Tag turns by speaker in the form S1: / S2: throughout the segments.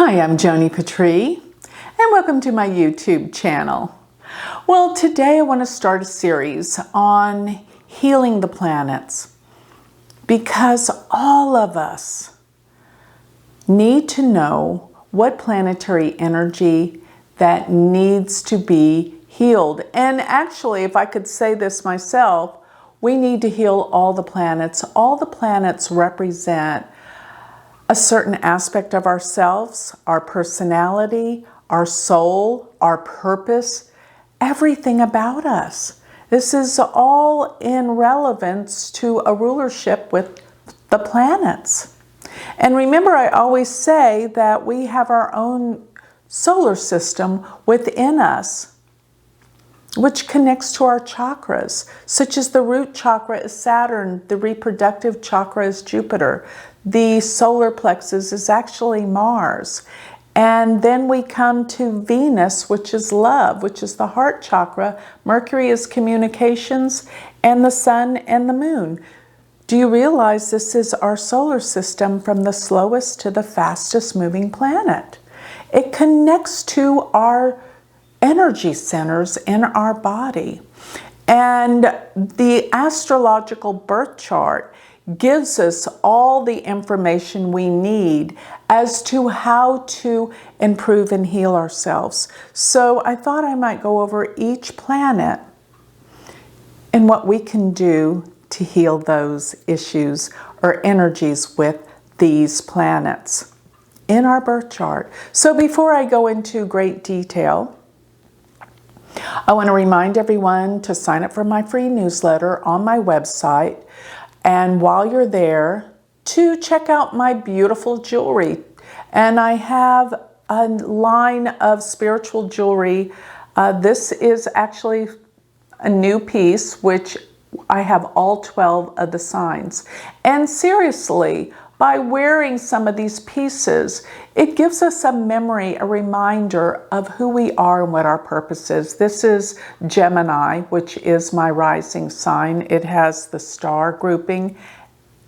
S1: Hi, I'm Joni Patry, and welcome to my YouTube channel. Well, today I want to start a series on healing the planets because all of us need to know what planetary energy that needs to be healed. And actually, if I could say this myself, we need to heal all the planets. All the planets represent a certain aspect of ourselves, our personality, our soul, our purpose, everything about us. This is all in relevance to a rulership with the planets. And remember, I always say that we have our own solar system within us, which connects to our chakras, such as the root chakra is Saturn, the reproductive chakra is Jupiter, the solar plexus is actually Mars. And then we come to Venus, which is love, which is the heart chakra. Mercury is communications, and the sun and the moon. Do you realize this is our solar system from the slowest to the fastest moving planet? It connects to our energy centers in our body. And the astrological birth chart gives us all the information we need as to how to improve and heal ourselves. So I thought I might go over each planet and what we can do to heal those issues or energies with these planets in our birth chart. So before I go into great detail, I want to remind everyone to sign up for my free newsletter on my website. And while you're there, to check out my beautiful jewelry. And I have a line of spiritual jewelry. This is actually a new piece, which I have all 12 of the signs. And seriously, by wearing some of these pieces, it gives us a memory, a reminder of who we are and what our purpose is. This is Gemini, which is my rising sign. It has the star grouping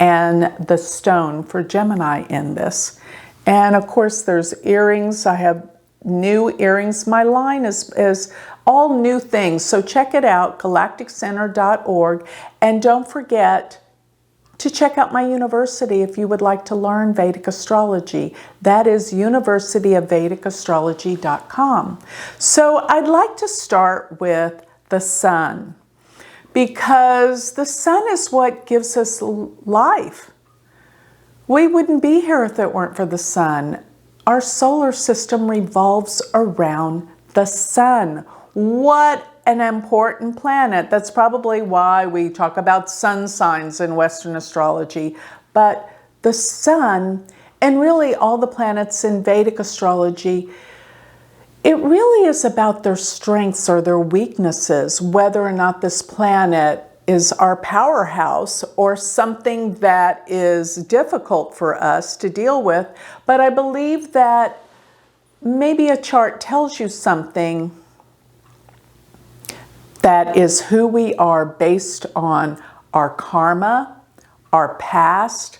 S1: and the stone for Gemini in this. And of course, there's earrings. I have new earrings. My line is all new things. So check it out, galacticcenter.org. And don't forget to check out my university if you would like to learn Vedic astrology. That is universityofvedicastrology.com. So I'd like to start with the sun, because the sun is what gives us life. We wouldn't be here if it weren't for the sun. Our solar system revolves around the sun. What an important planet. That's probably why we talk about sun signs in Western astrology. But the sun, and really all the planets in Vedic astrology, it really is about their strengths or their weaknesses, whether or not this planet is our powerhouse or something that is difficult for us to deal with. But I believe that maybe a chart tells you something that is who we are based on our karma, our past,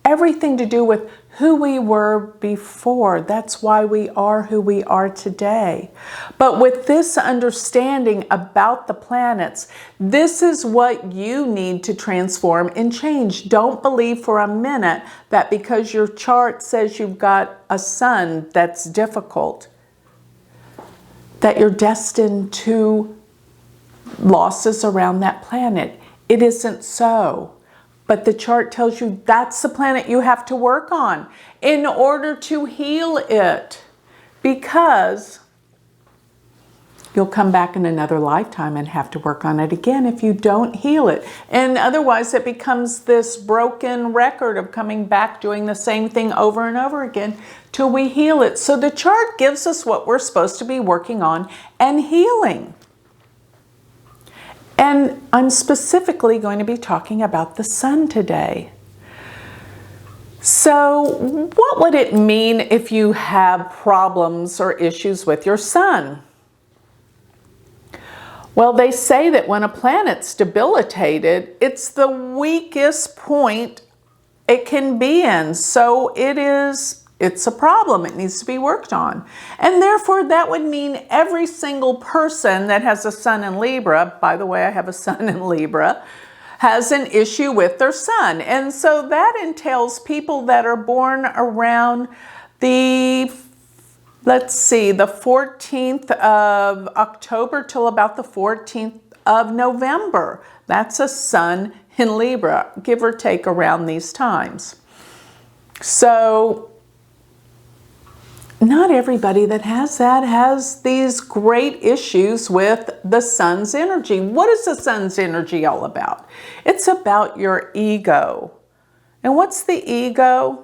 S1: everything to do with who we were before. That's why we are who we are today. But with this understanding about the planets, this is what you need to transform and change. Don't believe for a minute that because your chart says you've got a sun that's difficult, that you're destined to losses around that planet. It isn't so. But the chart tells you that's the planet you have to work on in order to heal it, because you'll come back in another lifetime and have to work on it again if you don't heal it. And otherwise it becomes this broken record of coming back doing the same thing over and over again till we heal it. So the chart gives us what we're supposed to be working on and healing. And I'm specifically going to be talking about the sun today. So what would it mean if you have problems or issues with your sun? Well, they say that when a planet's debilitated, it's the weakest point it can be in. So it is it's a problem. It needs to be worked on. And therefore, that would mean every single person that has a sun in Libra, by the way, I have a sun in Libra, has an issue with their sun. And so that entails people that are born around the, let's see, the 14th of October till about the 14th of November. That's a sun in Libra, give or take around these times. So not everybody that has that has these great issues with the sun's energy. What is the sun's energy all about? It's about your ego. And what's the ego?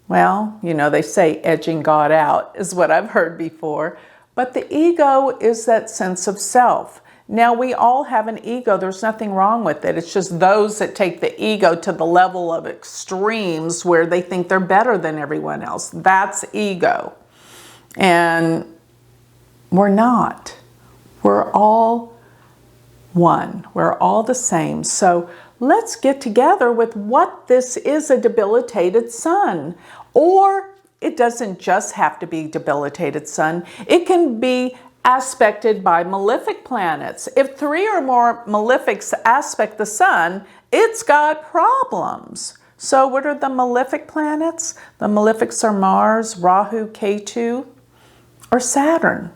S1: Well, you know, they say edging God out is what I've heard before. But the ego is that sense of self. Now, we all have an ego. There's nothing wrong with it. It's just those that take the ego to the level of extremes where they think they're better than everyone else. That's ego. And we're not. We're all one. We're all the same. So let's get together with what this is, a debilitated sun. Or it doesn't just have to be debilitated sun. It can be aspected by malefic planets. If 3 or more malefics aspect the sun, it's got problems. So what are the malefic planets? The malefics are Mars, Rahu, Ketu, or Saturn.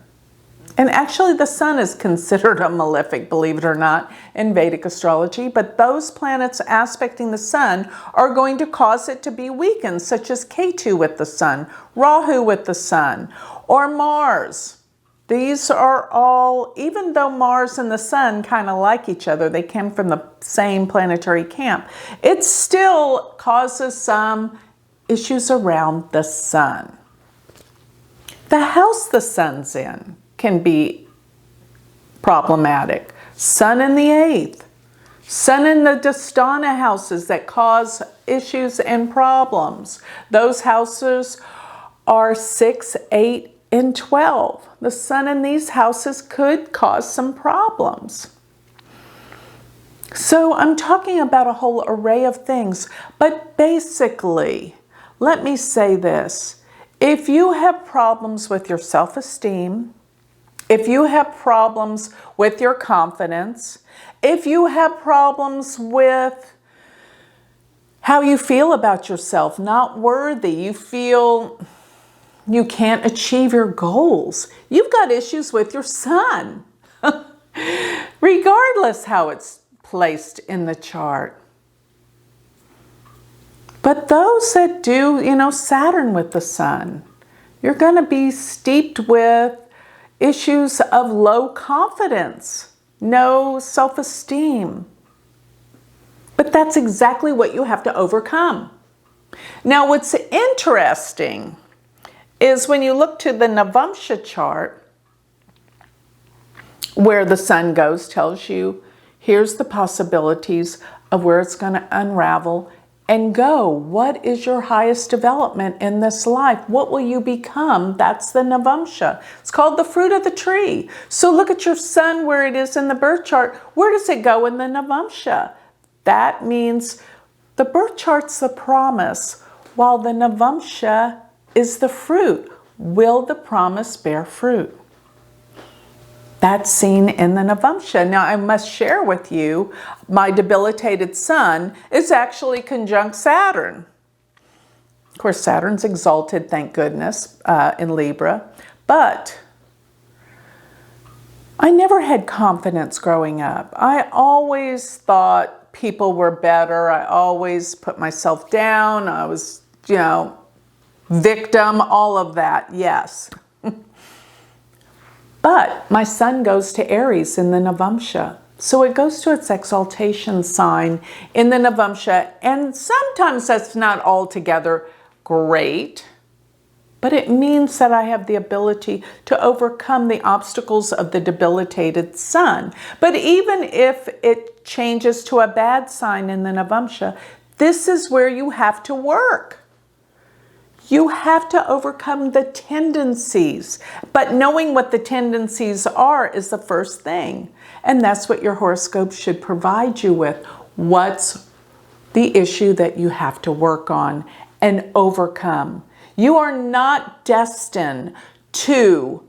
S1: And actually the sun is considered a malefic, believe it or not, in Vedic astrology, but those planets aspecting the sun are going to cause it to be weakened, such as Ketu with the sun, Rahu with the sun, or Mars. These are all, even though Mars and the sun kind of like each other, they came from the same planetary camp, it still causes some issues around the sun. The house the sun's in can be problematic. Sun in the 8th, sun in the Dastana houses that cause issues and problems. Those houses are 6, 8, and 12. The sun in these houses could cause some problems. So I'm talking about a whole array of things, but basically, let me say this. If you have problems with your self-esteem, if you have problems with your confidence, if you have problems with how you feel about yourself, not worthy, you feel you can't achieve your goals, you've got issues with your sun, regardless how it's placed in the chart. But those that do, you know, Saturn with the sun, you're going to be steeped with issues of low confidence, no self-esteem. But that's exactly what you have to overcome. Now, what's interesting is when you look to the Navamsha chart, where the sun goes, tells you, here's the possibilities of where it's going to unravel and go. What is your highest development in this life? What will you become? That's the Navamsha. It's called the fruit of the tree. So look at your sun where it is in the birth chart. Where does it go in the Navamsha? That means the birth chart's the promise, while the Navamsha is the fruit. Will the promise bear fruit? That's seen in the Navamsha. Now, I must share with you, my debilitated sun is actually conjunct Saturn. Of course, Saturn's exalted, thank goodness, in Libra. But I never had confidence growing up. I always thought people were better. I always put myself down. I was, you know, victim, all of that, yes. But my sun goes to Aries in the Navamsha. So it goes to its exaltation sign in the Navamsha. And sometimes that's not altogether great, but it means that I have the ability to overcome the obstacles of the debilitated sun. But even if it changes to a bad sign in the Navamsha, this is where you have to work. You have to overcome the tendencies, but knowing what the tendencies are is the first thing. And that's what your horoscope should provide you with. What's the issue that you have to work on and overcome? You are not destined to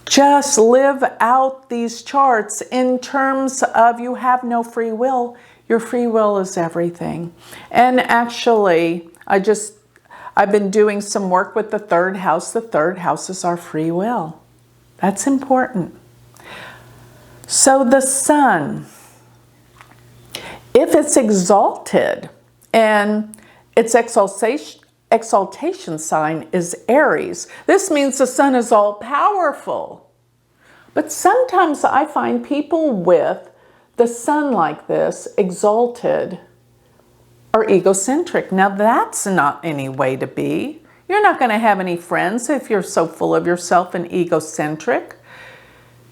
S1: just live out these charts in terms of you have no free will. Your free will is everything. And actually, I've been doing some work with the third house. The third house is our free will. That's important. So the sun, if it's exalted and its exaltation sign is Aries, this means the sun is all powerful. But sometimes I find people with the sun like this, exalted, are egocentric. Now that's not any way to be. You're not going to have any friends if you're so full of yourself and egocentric.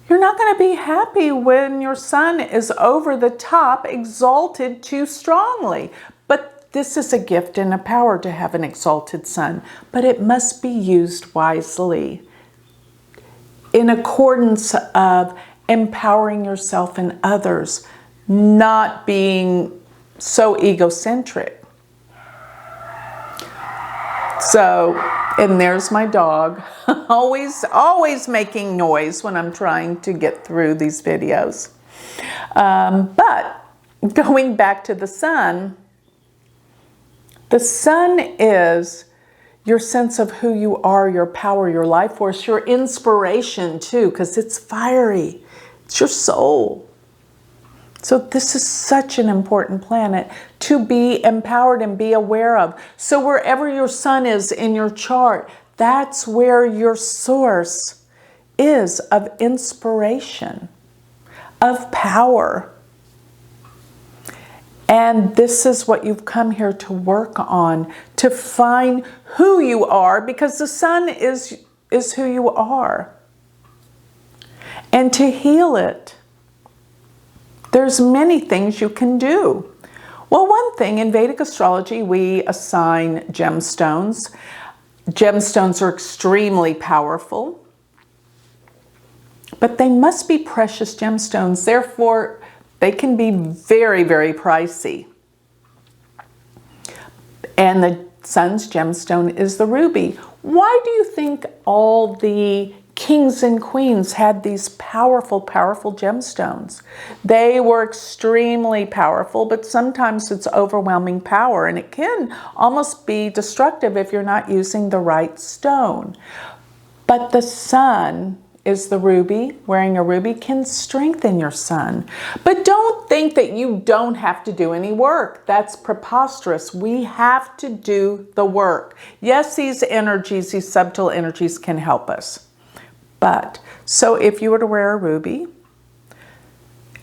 S1: You're not going to be happy when your sun is over the top, exalted too strongly. But this is a gift and a power to have an exalted sun. But it must be used wisely in accordance of empowering yourself and others, not being so egocentric. So, and there's my dog, always making noise when I'm trying to get through these videos. But going back to the sun is your sense of who you are, your power, your life force, your inspiration too, because it's fiery. It's your soul. So this is such an important planet to be empowered and be aware of. So wherever your sun is in your chart, that's where your source is of inspiration, of power. And this is what you've come here to work on, to find who you are, because the sun is who you are. And to heal it, there's many things you can do. Well, one thing, in Vedic astrology, we assign gemstones. Gemstones are extremely powerful, but they must be precious gemstones. Therefore, they can be very, very pricey. And the sun's gemstone is the ruby. Why do you think all the kings and queens had these powerful, powerful gemstones? They were extremely powerful, but sometimes it's overwhelming power, and it can almost be destructive if you're not using the right stone. But the sun is the ruby. Wearing a ruby can strengthen your sun. But don't think that you don't have to do any work. That's preposterous. We have to do the work. Yes, these energies, these subtle energies can help us. But, so if you were to wear a ruby,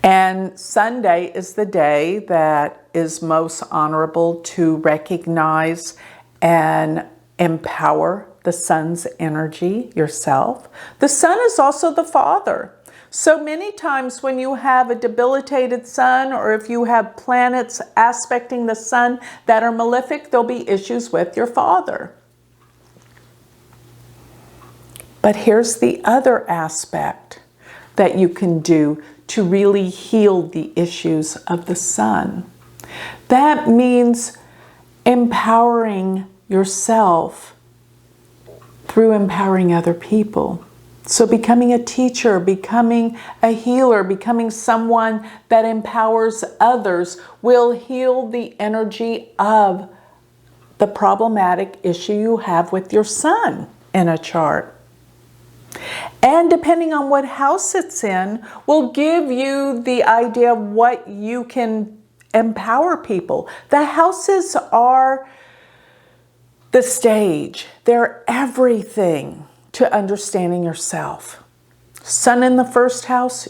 S1: and Sunday is the day that is most honorable to recognize and empower the sun's energy yourself. The sun is also the father. So many times when you have a debilitated sun, or if you have planets aspecting the sun that are malefic, there'll be issues with your father. But here's the other aspect that you can do to really heal the issues of the sun. That means empowering yourself through empowering other people. So becoming a teacher, becoming a healer, becoming someone that empowers others will heal the energy of the problematic issue you have with your sun in a chart. And depending on what house it's in, will give you the idea of what you can empower people. The houses are the stage. They're everything to understanding yourself. Sun in the first house,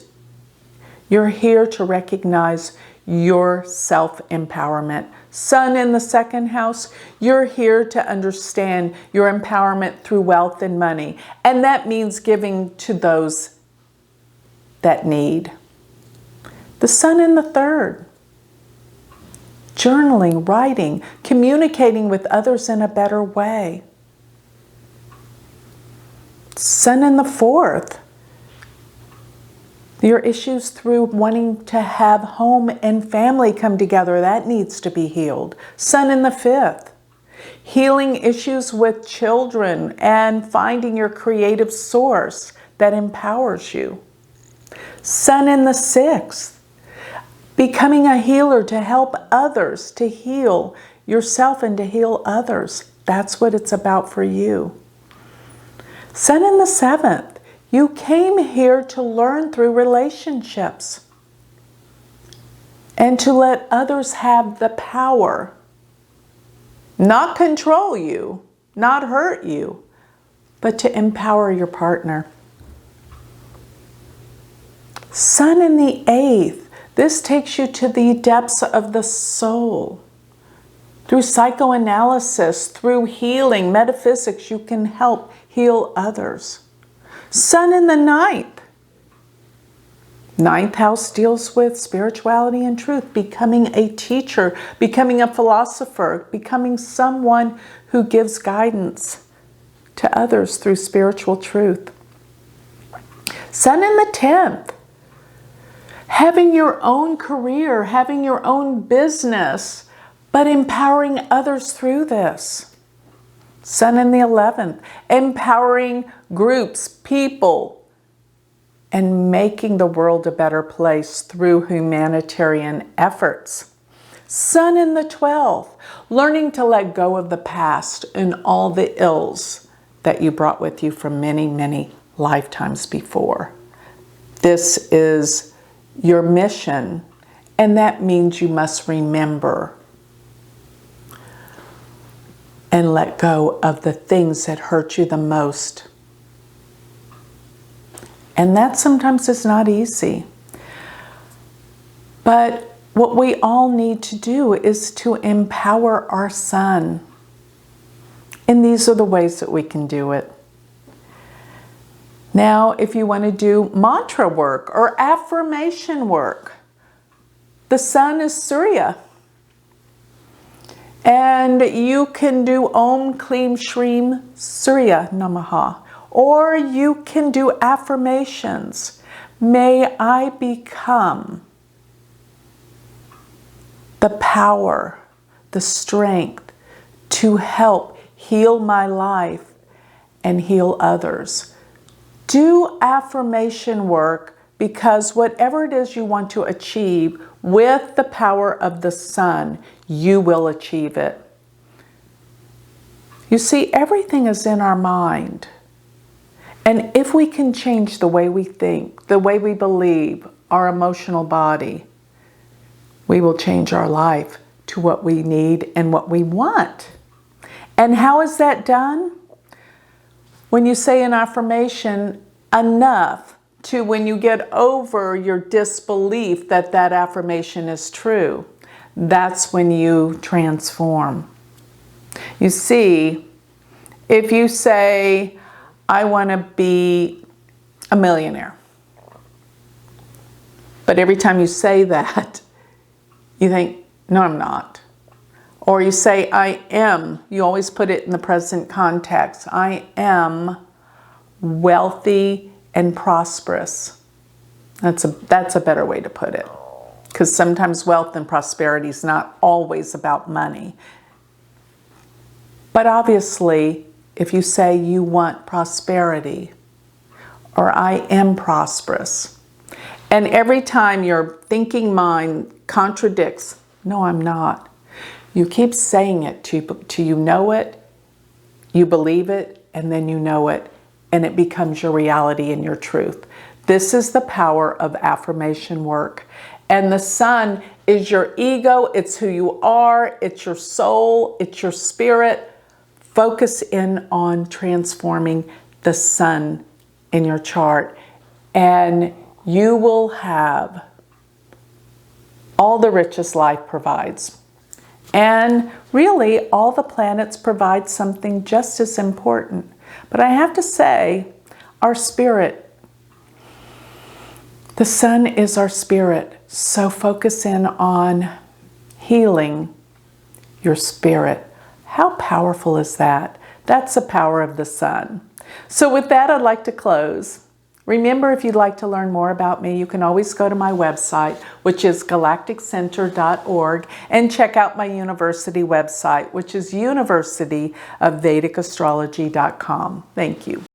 S1: you're here to recognize your self-empowerment. Sun in the second house, you're here to understand your empowerment through wealth and money. And that means giving to those that need. The sun in the third, journaling, writing, communicating with others in a better way. Sun in the fourth, your issues through wanting to have home and family come together, that needs to be healed. Sun in the fifth, healing issues with children and finding your creative source that empowers you. Sun in the 6th, becoming a healer to help others, to heal yourself and to heal others. That's what it's about for you. Sun in the 7th, you came here to learn through relationships and to let others have the power, not control you, not hurt you, but to empower your partner. Sun in the 8th, this takes you to the depths of the soul. Through psychoanalysis, through healing, metaphysics, you can help heal others. Sun in the 9th. 9th house deals with spirituality and truth, becoming a teacher, becoming a philosopher, becoming someone who gives guidance to others through spiritual truth. Sun in the 10th. Having your own career, having your own business, but empowering others through this. Sun in the 11th, empowering groups, people, and making the world a better place through humanitarian efforts. Sun in the 12th, learning to let go of the past and all the ills that you brought with you from many, many lifetimes before. This is your mission, and that means you must remember and let go of the things that hurt you the most. And that sometimes is not easy. But what we all need to do is to empower our sun. And these are the ways that we can do it. Now, if you want to do mantra work or affirmation work, the sun is Surya. And you can do Om Klim Shrim Surya Namaha. Or you can do affirmations. May I become the power, the strength to help heal my life and heal others. Do affirmation work, because whatever it is you want to achieve with the power of the sun, you will achieve it. You see, everything is in our mind. And if we can change the way we think, the way we believe, our emotional body, we will change our life to what we need and what we want. And how is that done? When you say an affirmation enough to when you get over your disbelief that that affirmation is true, that's when you transform. You see, if you say, I want to be a millionaire, but every time you say that, you think, no, I'm not. Or you say, I am. You always put it in the present context. I am wealthy and prosperous. That's a better way to put it. Because sometimes wealth and prosperity is not always about money. But obviously, if you say you want prosperity, or I am prosperous, and every time your thinking mind contradicts, no, I'm not. You keep saying it till you know it, you believe it, and then you know it, and it becomes your reality and your truth. This is the power of affirmation work. And the sun is your ego, it's who you are, it's your soul, it's your spirit. Focus in on transforming the sun in your chart, and you will have all the riches life provides. And really, all the planets provide something just as important. But I have to say, our spirit, the sun is our spirit. So focus in on healing your spirit. How powerful is that? That's the power of the sun. So with that, I'd like to close. Remember, if you'd like to learn more about me, you can always go to my website, which is galacticcenter.org, and check out my university website, which is universityofvedicastrology.com. Thank you.